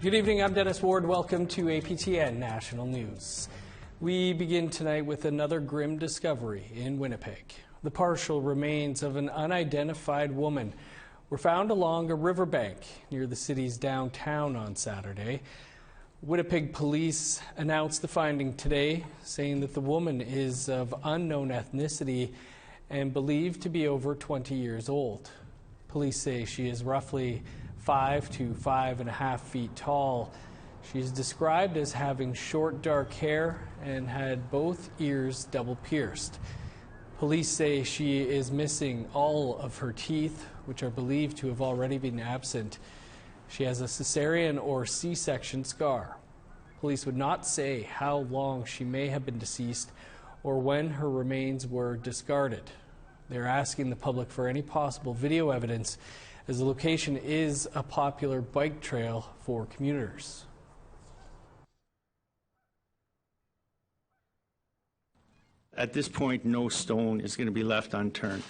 Good evening, I'm Dennis Ward. Welcome to APTN National News. We begin tonight with another grim discovery in Winnipeg. The partial remains of an unidentified woman were found along a riverbank near the city's downtown on Saturday. Winnipeg police announced the finding today, saying that the woman is of unknown ethnicity and believed to be over 20 years old. Police say she is roughly 5 to 5.5 feet tall. She is described as having short dark hair and had both ears double pierced. Police say she is missing all of her teeth, which are believed to have already been absent. She has a cesarean or C-section scar. Police would not say how long she may have been deceased or when her remains were discarded. They're asking the public for any possible video evidence, as the location is a popular bike trail for commuters. At this point, no stone is going to be left unturned.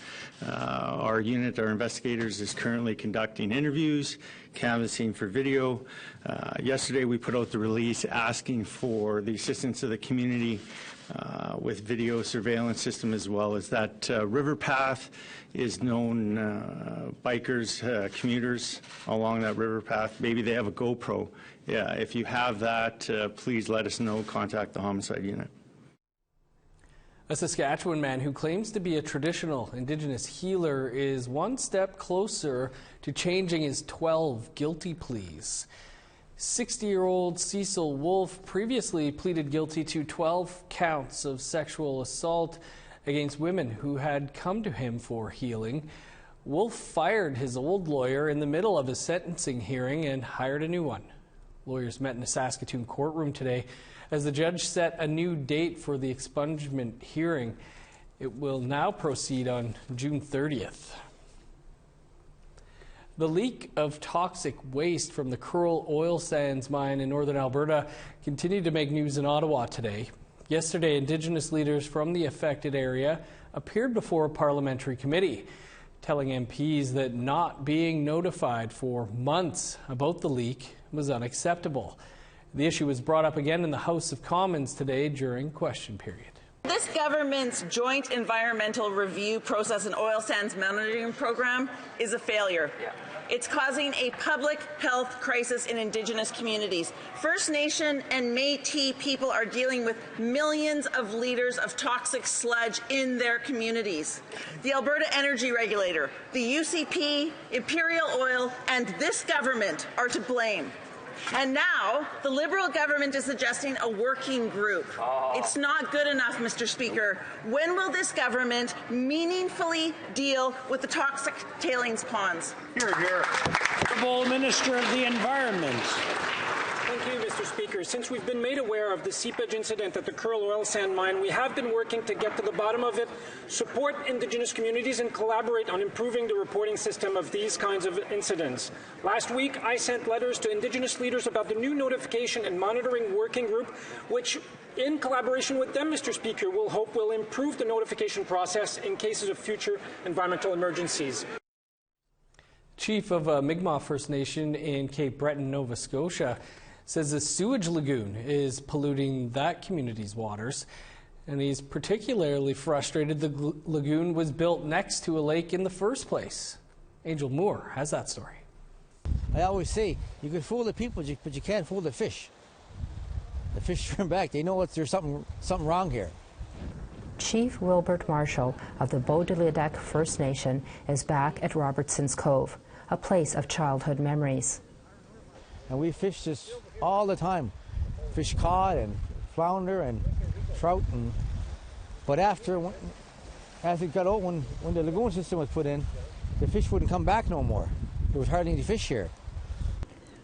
Our unit, our investigators, is currently conducting interviews, canvassing for video. Yesterday, we put out the release asking for the assistance of the community with video surveillance system, as well as that river path is known bikers, commuters along that river path. Maybe they have a GoPro. Yeah, if you have that, please let us know. Contact the homicide unit. A Saskatchewan man who claims to be a traditional Indigenous healer is one step closer to changing his 12 guilty pleas. 60-year-old Cecil Wolfe previously pleaded guilty to 12 counts of sexual assault against women who had come to him for healing. Wolfe fired his old lawyer in the middle of his sentencing hearing and hired a new one. Lawyers met in a Saskatoon courtroom today as the judge set a new date for the expungement hearing. It will now proceed on June 30th. The leak of toxic waste from the Curl oil sands mine in northern Alberta continued to make news in Ottawa today. Yesterday, Indigenous leaders from the affected area appeared before a parliamentary committee, telling MPs that not being notified for months about the leak was unacceptable. The issue was brought up again in the House of Commons today during question period. This government's joint environmental review process and oil sands monitoring program is a failure. It's causing a public health crisis in Indigenous communities. First Nation and Métis people are dealing with millions of liters of toxic sludge in their communities. The Alberta Energy Regulator, the UCP, Imperial Oil, and this government are to blame. And now, the Liberal government is suggesting a working group. It's not good enough, Mr. Speaker. When will this government meaningfully deal with the toxic tailings ponds? Hear, hear. Honourable Minister of the Environment. Thank you, Mr. Speaker. Since we've been made aware of the seepage incident at the Curl oil sand mine, we have been working to get to the bottom of it, support Indigenous communities, and collaborate on improving the reporting system of these kinds of incidents. Last week, I sent letters to Indigenous leaders about the new notification and monitoring working group, which, in collaboration with them, Mr. Speaker, we'll hope will improve the notification process in cases of future environmental emergencies. Chief of Mi'kmaq First Nation in Cape Breton, Nova Scotia, says the sewage lagoon is polluting that community's waters, and he's particularly frustrated the lagoon was built next to a lake in the first place. Angel Moore has that story. I always say you can fool the people, but you can't fool the fish. The fish turn back. They know there's something wrong here. Chief Wilbert Marshall of the Beau-de-Leduc First Nation is back at Robertson's Cove, a place of childhood memories. And we fish this all the time. Fish cod and flounder and trout. But as it got old, when the lagoon system was put in, the fish wouldn't come back no more. There was hardly any fish here.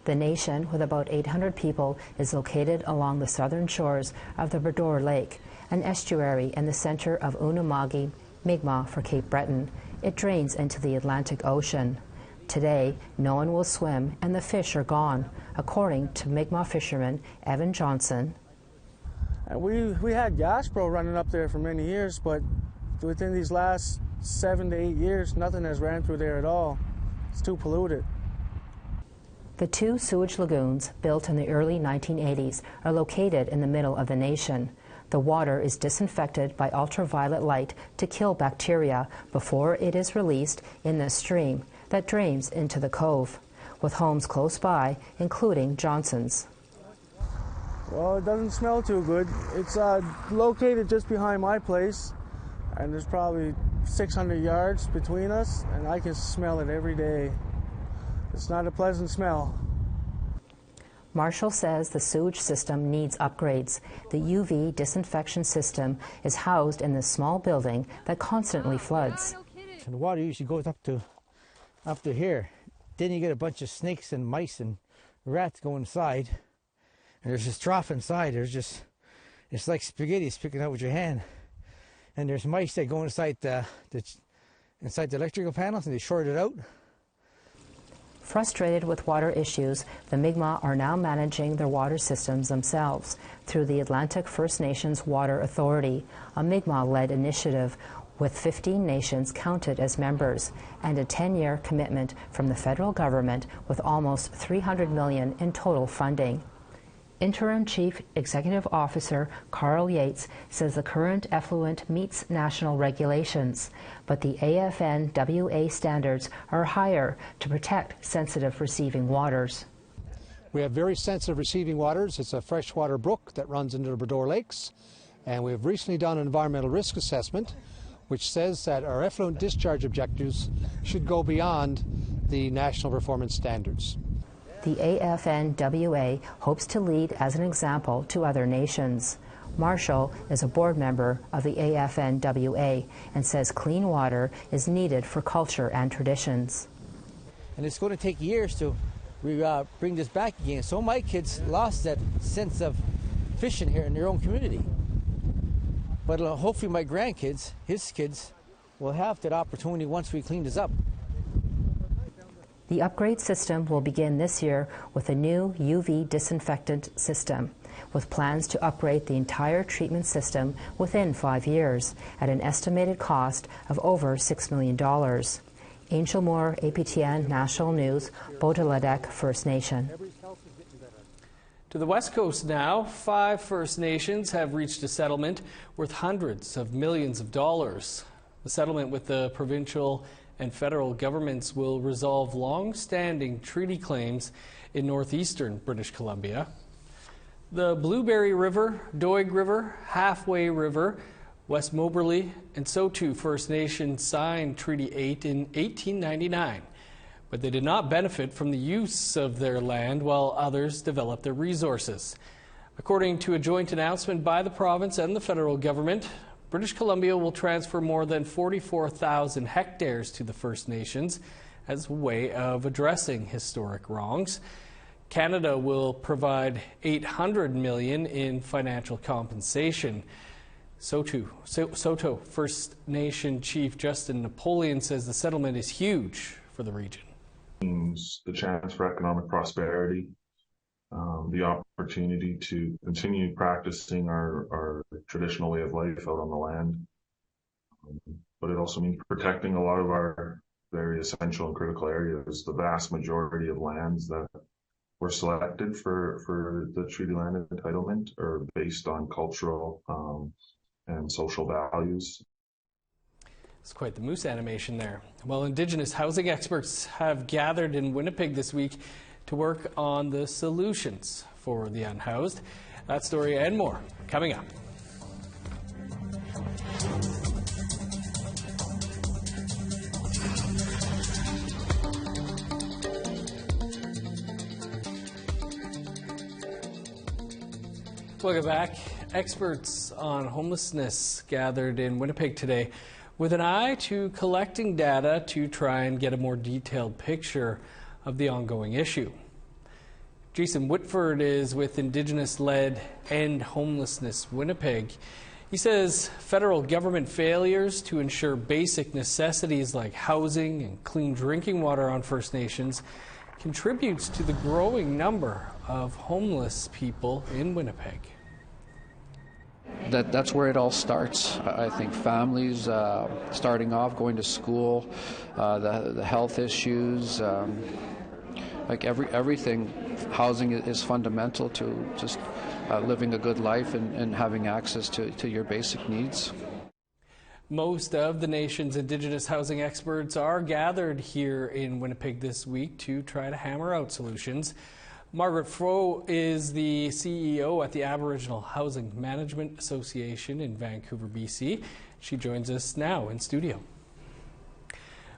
The nation, with about 800 people, is located along the southern shores of the Bredor Lake, an estuary in the center of Unama'ki, Mi'kmaq for Cape Breton. It drains into the Atlantic Ocean. Today, no one will swim and the fish are gone, according to Mi'kmaq fisherman Evan Johnson. We had gas pro running up there for many years, but within these last 7 to 8 years, nothing has ran through there at all. It's too polluted. The two sewage lagoons, built in the early 1980s, are located in the middle of the nation. The water is disinfected by ultraviolet light to kill bacteria before it is released in the stream that drains into the cove, with homes close by, including Johnson's. Well, it doesn't smell too good. It's located just behind my place, and there's probably 600 yards between us, and I can smell it every day. It's not a pleasant smell. Marshall says the sewage system needs upgrades. The UV disinfection system is housed in this small building that constantly floods. And the water usually goes up to here. Then you get a bunch of snakes and mice and rats go inside. And there's this trough inside. It's like spaghetti sticking out with your hand. And there's mice that go inside the electrical panels, and they short it out. Frustrated with water issues, the Mi'kmaq are now managing their water systems themselves through the Atlantic First Nations Water Authority, a Mi'kmaq-led initiative with 15 nations counted as members, and a 10-year commitment from the federal government with almost $300 million in total funding. Interim Chief Executive Officer Carl Yates says the current effluent meets national regulations, but the AFNWA standards are higher to protect sensitive receiving waters. We have very sensitive receiving waters. It's a freshwater brook that runs into the Bredor Lakes, and we have recently done an environmental risk assessment which says that our effluent discharge objectives should go beyond the national performance standards. The AFNWA hopes to lead as an example to other nations. Marshall is a board member of the AFNWA and says clean water is needed for culture and traditions. And it's going to take years to bring this back again. So my kids lost that sense of fishing here in their own community. But hopefully my grandkids, his kids, will have that opportunity once we clean this up. The upgrade system will begin this year with a new UV disinfectant system, with plans to upgrade the entire treatment system within 5 years at an estimated cost of over $6 million. Angel Moore, APTN National News, Bodeladek First Nation. To the West Coast now, 5 First Nations have reached a settlement worth hundreds of millions of dollars. The settlement with the provincial and federal governments will resolve long-standing treaty claims in northeastern British Columbia. The Blueberry River, Doig River, Halfway River, West Moberly, and Saskatoon First Nation signed Treaty 8 in 1899, but they did not benefit from the use of their land while others developed their resources. According to a joint announcement by the province and the federal government, British Columbia will transfer more than 44,000 hectares to the First Nations as a way of addressing historic wrongs. Canada will provide $800 million in financial compensation. Sato First Nation Chief Justin Napoleon says the settlement is huge for the region. The chance for economic prosperity, the opportunity to continue practicing our traditional way of life out on the land. But it also means protecting a lot of our very essential and critical areas. The vast majority of lands that were selected for the treaty land entitlement are based on cultural and social values. It's quite the moose animation there. Well, Indigenous housing experts have gathered in Winnipeg this week to work on the solutions for the unhoused. That story and more coming up. Welcome back. Experts on homelessness gathered in Winnipeg today with an eye to collecting data to try and get a more detailed picture of the ongoing issue. Jason Whitford is with Indigenous-led End Homelessness Winnipeg. He says federal government failures to ensure basic necessities like housing and clean drinking water on First Nations contributes to the growing number of homeless people in Winnipeg. That's where it all starts. I think families starting off, going to school, the health issues, like everything, housing is fundamental to just living a good life and having access to your basic needs. Most of the nation's Indigenous housing experts are gathered here in Winnipeg this week to try to hammer out solutions. Margaret Froh is the CEO at the Aboriginal Housing Management Association in Vancouver, BC. She joins us now in studio.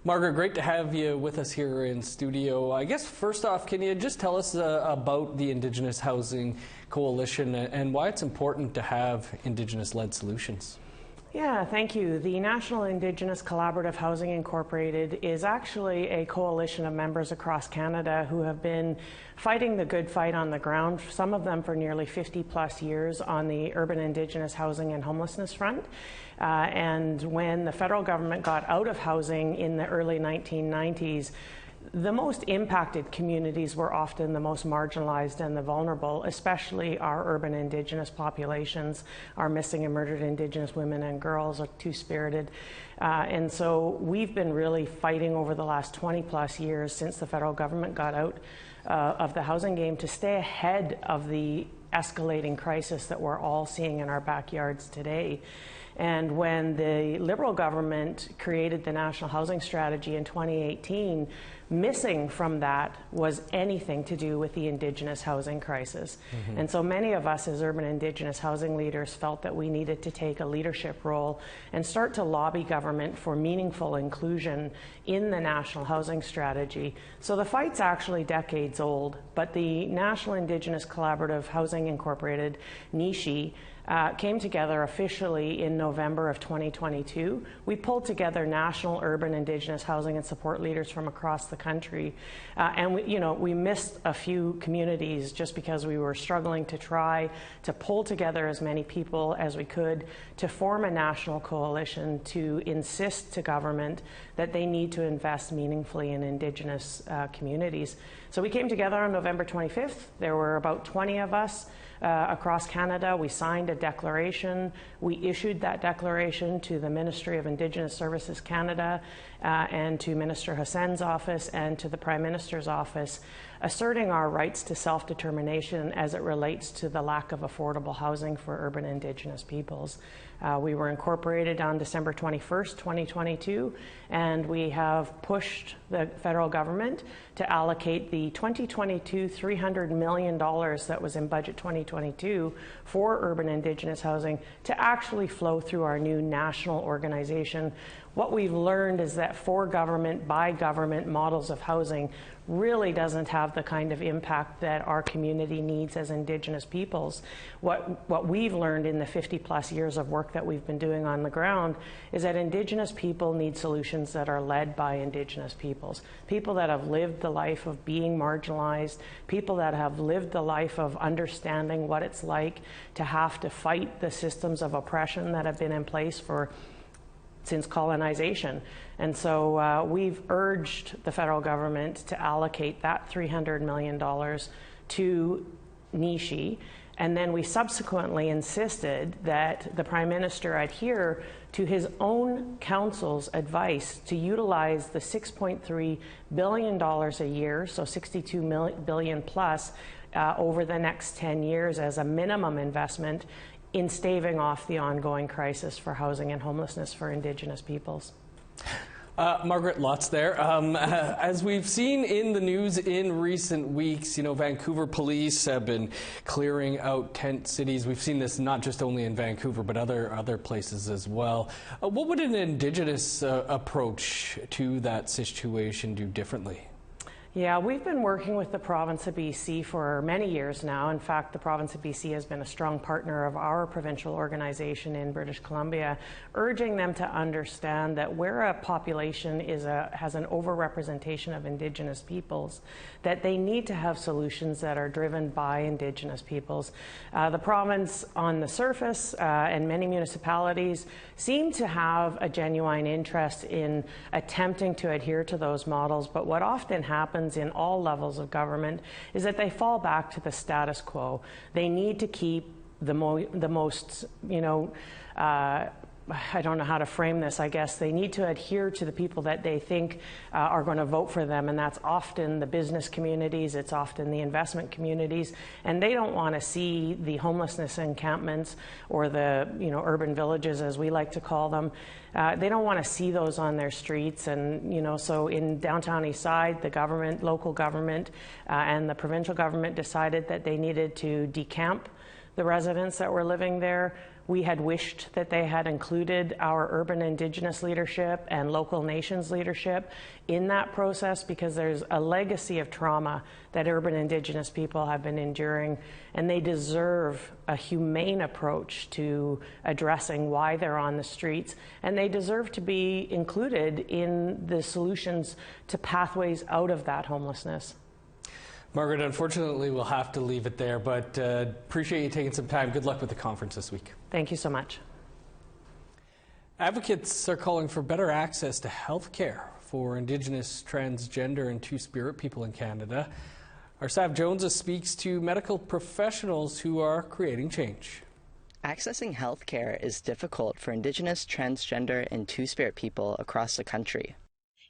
Margaret, great to have you with us here in studio. I guess first off, can you just tell us about the Indigenous Housing Coalition and why it's important to have Indigenous-led solutions? Yeah, thank you. The National Indigenous Collaborative Housing Incorporated is actually a coalition of members across Canada who have been fighting the good fight on the ground, some of them for nearly 50 plus years on the urban Indigenous housing and homelessness front. And when the federal government got out of housing in the early 1990s, the most impacted communities were often the most marginalized and the vulnerable, especially our urban Indigenous populations. Our missing and murdered Indigenous women and girls are two-spirited. And so we've been really fighting over the last 20 plus years since the federal government got out of the housing game to stay ahead of the escalating crisis that we're all seeing in our backyards today. And when the Liberal government created the National Housing Strategy in 2018, missing from that was anything to do with the Indigenous housing crisis. Mm-hmm. And so many of us as urban Indigenous housing leaders felt that we needed to take a leadership role and start to lobby government for meaningful inclusion in the National Housing Strategy. So the fight's actually decades old, but the National Indigenous Collaborative Housing Incorporated, NISHI, came together officially in November of 2022. We pulled together national urban Indigenous housing and support leaders from across the country. And we missed a few communities just because we were struggling to try to pull together as many people as we could to form a national coalition to insist to government that they need to invest meaningfully in Indigenous communities. So we came together on November 25th. There were about 20 of us across Canada. We signed a declaration. We issued that declaration to the Ministry of Indigenous Services Canada and to Minister Hussein's office and to the Prime Minister's office, asserting our rights to self-determination as it relates to the lack of affordable housing for urban Indigenous peoples. We were incorporated on December 21st, 2022, and we have pushed the federal government to allocate the 2022 $300 million that was in budget 2022 for urban Indigenous housing to actually flow through our new national organization. What we've learned is that for government, by government models of housing really doesn't have the kind of impact that our community needs as Indigenous peoples. What we've learned in the 50 plus years of work that we've been doing on the ground is that Indigenous people need solutions that are led by Indigenous peoples. People that have lived the life of being marginalized, people that have lived the life of understanding what it's like to have to fight the systems of oppression that have been in place since colonization. And so we've urged the federal government to allocate that $300 million to NISHI. And then we subsequently insisted that the Prime Minister adhere to his own council's advice to utilize the $6.3 billion a year, so $62 billion plus, over the next 10 years as a minimum investment in staving off the ongoing crisis for housing and homelessness for Indigenous peoples. Margaret, lots there. As we've seen in the news in recent weeks, Vancouver police have been clearing out tent cities. We've seen this not just only in Vancouver, but other places as well. What would an Indigenous approach to that situation do differently? Yeah, we've been working with the province of BC for many years now. In fact, the province of BC has been a strong partner of our provincial organization in British Columbia, urging them to understand that where a population has an overrepresentation of Indigenous peoples, that they need to have solutions that are driven by Indigenous peoples. The province on the surface and many municipalities seem to have a genuine interest in attempting to adhere to those models, but what often happens in all levels of government is that they fall back to the status quo. They need to keep the most I don't know how to frame this, I guess. They need to adhere to the people that they think are going to vote for them, and that's often the business communities, it's often the investment communities, and they don't want to see the homelessness encampments or the urban villages, as we like to call them. They don't want to see those on their streets, and so in downtown Eastside, the government, local government, and the provincial government decided that they needed to decamp the residents that were living there. We had wished that they had included our urban Indigenous leadership and local nations leadership in that process, because there's a legacy of trauma that urban Indigenous people have been enduring, and they deserve a humane approach to addressing why they're on the streets, and they deserve to be included in the solutions to pathways out of that homelessness. Margaret, unfortunately, we'll have to leave it there, but appreciate you taking some time. Good luck with the conference this week. Thank you so much. Advocates are calling for better access to health care for Indigenous, transgender, and two-spirit people in Canada. Our Sav Jones speaks to medical professionals who are creating change. Accessing health care is difficult for Indigenous, transgender, and two-spirit people across the country.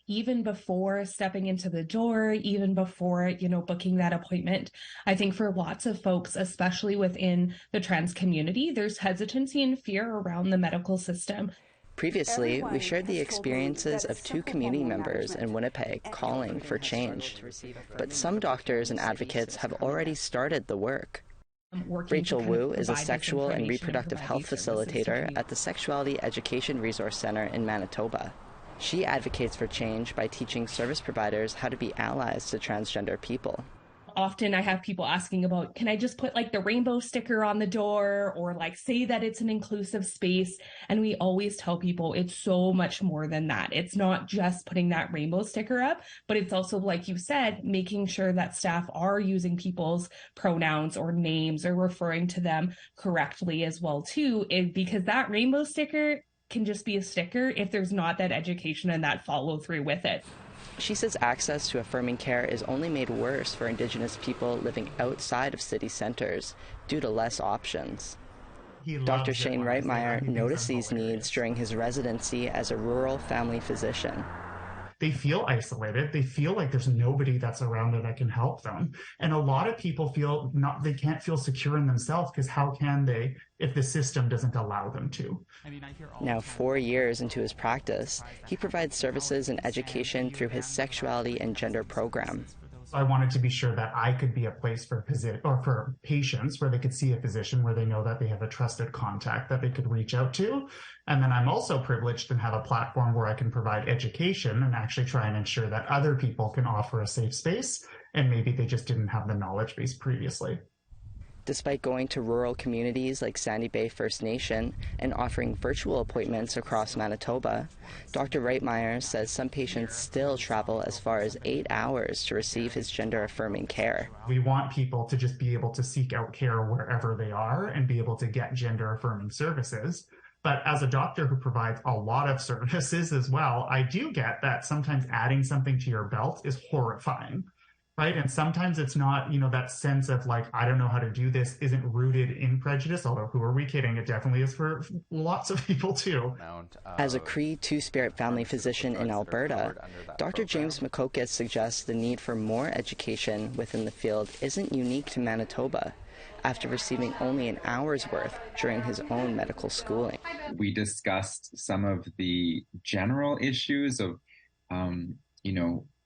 Even before stepping into the door, even before, booking that appointment, I think for lots of folks, especially within the trans community, there's hesitancy and fear around the medical system. Previously, we shared the experiences of two community members in Winnipeg calling for change. But some doctors and advocates have already started the work. Rachel Wu is a sexual and reproductive health facilitator at the Sexuality Education Resource Center in Manitoba. She advocates for change by teaching service providers how to be allies to transgender people. Often I have people asking about, can I just put the rainbow sticker on the door, or say that it's an inclusive space? And we always tell people it's so much more than that. It's not just putting that rainbow sticker up, but it's also, like you said, making sure that staff are using people's pronouns or names or referring to them correctly as well too, because that rainbow sticker can just be a sticker if there's not that education and that follow through with it. She says access to affirming care is only made worse for Indigenous people living outside of city centers due to less options. Dr. Shane Reitmeyer noticed these needs during his residency as a rural family physician. They feel isolated. They feel like there's nobody that's around there that can help them. And a lot of people feel they can't feel secure in themselves, because how can they if the system doesn't allow them to? Now 4 years into his practice, he provides services and education through his sexuality and gender program. I wanted to be sure that I could be a place for patients where they could see a physician, where they know that they have a trusted contact that they could reach out to. And then I'm also privileged and have a platform where I can provide education and actually try and ensure that other people can offer a safe space, and maybe they just didn't have the knowledge base previously. Despite going to rural communities like Sandy Bay First Nation and offering virtual appointments across Manitoba, Dr. Reitmeyer says some patients still travel as far as 8 hours to receive his gender-affirming care. We want people to just be able to seek out care wherever they are and be able to get gender-affirming services. But as a doctor who provides a lot of services as well, I do get that sometimes adding something to your belt is horrifying. Right. And sometimes it's not, that sense of I don't know how to do this isn't rooted in prejudice, although who are we kidding? It definitely is for lots of people too. As a Cree two-spirit family physician in Alberta, Dr. James McCocus suggests the need for more education within the field isn't unique to Manitoba, after receiving only an hour's worth during his own medical schooling. We discussed some of the general issues of,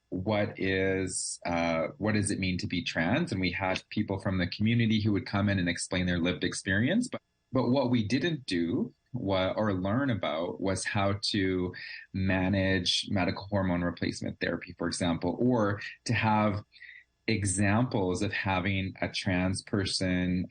what does it mean to be trans? And we had people from the community who would come in and explain their lived experience. But what we didn't do or learn about was how to manage medical hormone replacement therapy, for example, or to have examples of having a trans person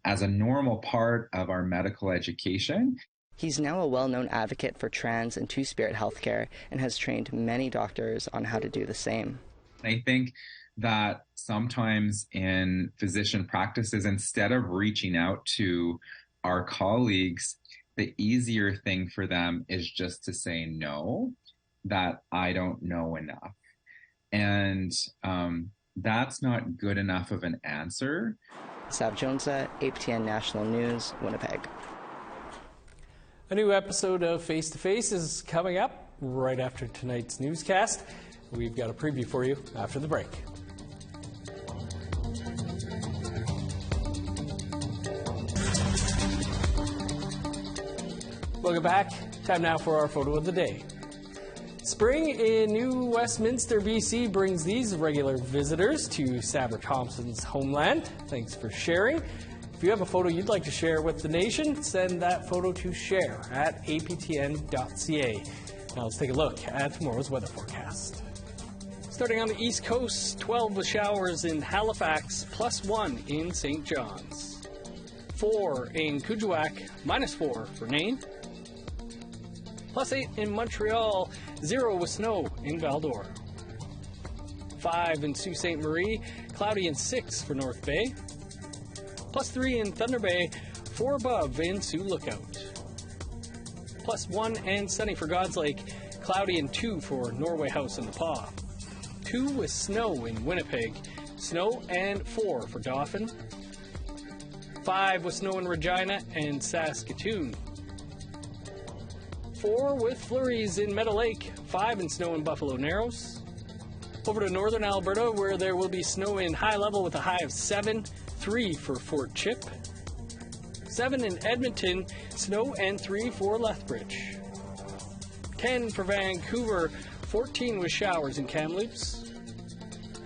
as a normal part of our medical education. He's now a well-known advocate for trans and two-spirit healthcare and has trained many doctors on how to do the same. I think that sometimes in physician practices, instead of reaching out to our colleagues, the easier thing for them is just to say no, that I don't know enough. And that's not good enough of an answer. Sav Jones, APTN National News, Winnipeg. A new episode of Face to Face is coming up right after tonight's newscast. We've got a preview for you after the break. Welcome back. Time now for our photo of the day. Spring in New Westminster, BC brings these regular visitors to Sabre Thompson's homeland. Thanks for sharing. If you have a photo you'd like to share with the nation, send that photo to share@aptn.ca. Now let's take a look at tomorrow's weather forecast. Starting on the East Coast, 12 with showers in Halifax, +1 in St. John's. 4 in Kuujjuaq, -4 for Nain. +8 in Montreal, 0 with snow in Val-d'Or. 5 in Sault Ste. Marie, cloudy and 6 for North Bay. +3 in Thunder Bay, 4 above in Sioux Lookout. +1 and sunny for God's Lake, cloudy and 2 for Norway House and Nepaw. 2 with snow in Winnipeg, snow and 4 for Dauphin. 5 with snow in Regina and Saskatoon. 4 with flurries in Meadow Lake, 5 in snow in Buffalo Narrows. Over to northern Alberta, where there will be snow in High Level with a high of 7, 3 for Fort Chip. 7 in Edmonton, snow and 3 for Lethbridge. 10 for Vancouver, 14 with showers in Kamloops.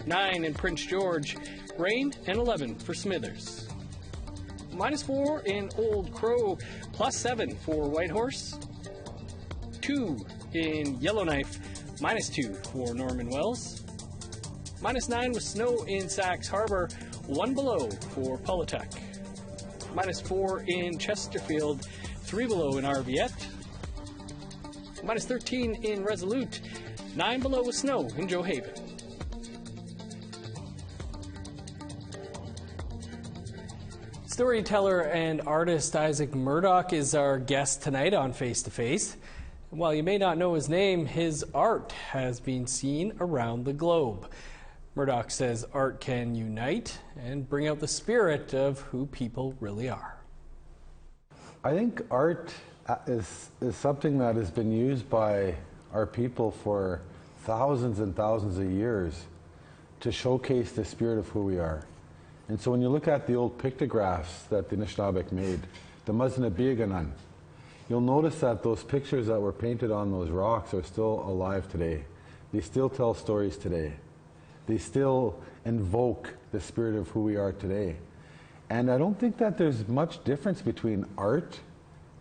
9 in Prince George, rain, and 11 for Smithers. -4 in Old Crow, +7 for Whitehorse. 2 in Yellowknife, -2 for Norman Wells. -9 with snow in Sax Harbor, 1 below for Pawtucket. -4 in Chesterfield, 3 below in Arviette. -13 in Resolute, 9 below with snow in Joe Haven. Storyteller and artist Isaac Murdoch is our guest tonight on Face to Face. While you may not know his name, his art has been seen around the globe. Murdoch says art can unite and bring out the spirit of who people really are. I think art is something that has been used by our people for thousands and thousands of years to showcase the spirit of who we are. And so when you look at the old pictographs that the Anishinaabe made, the Muznabiaganan, you'll notice that those pictures that were painted on those rocks are still alive today. They still tell stories today. They still invoke the spirit of who we are today. And I don't think that there's much difference between art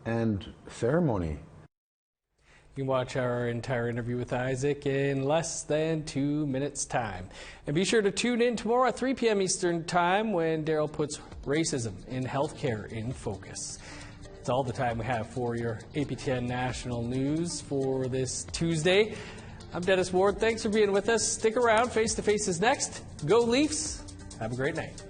and ceremony. You can watch our entire interview with Isaac in less than 2 minutes' time. And be sure to tune in tomorrow at 3 p.m. Eastern Time when Daryl puts racism in healthcare in focus. That's all the time we have for your APTN National News for this Tuesday. I'm Dennis Ward. Thanks for being with us. Stick around. Face to Face is next. Go Leafs. Have a great night.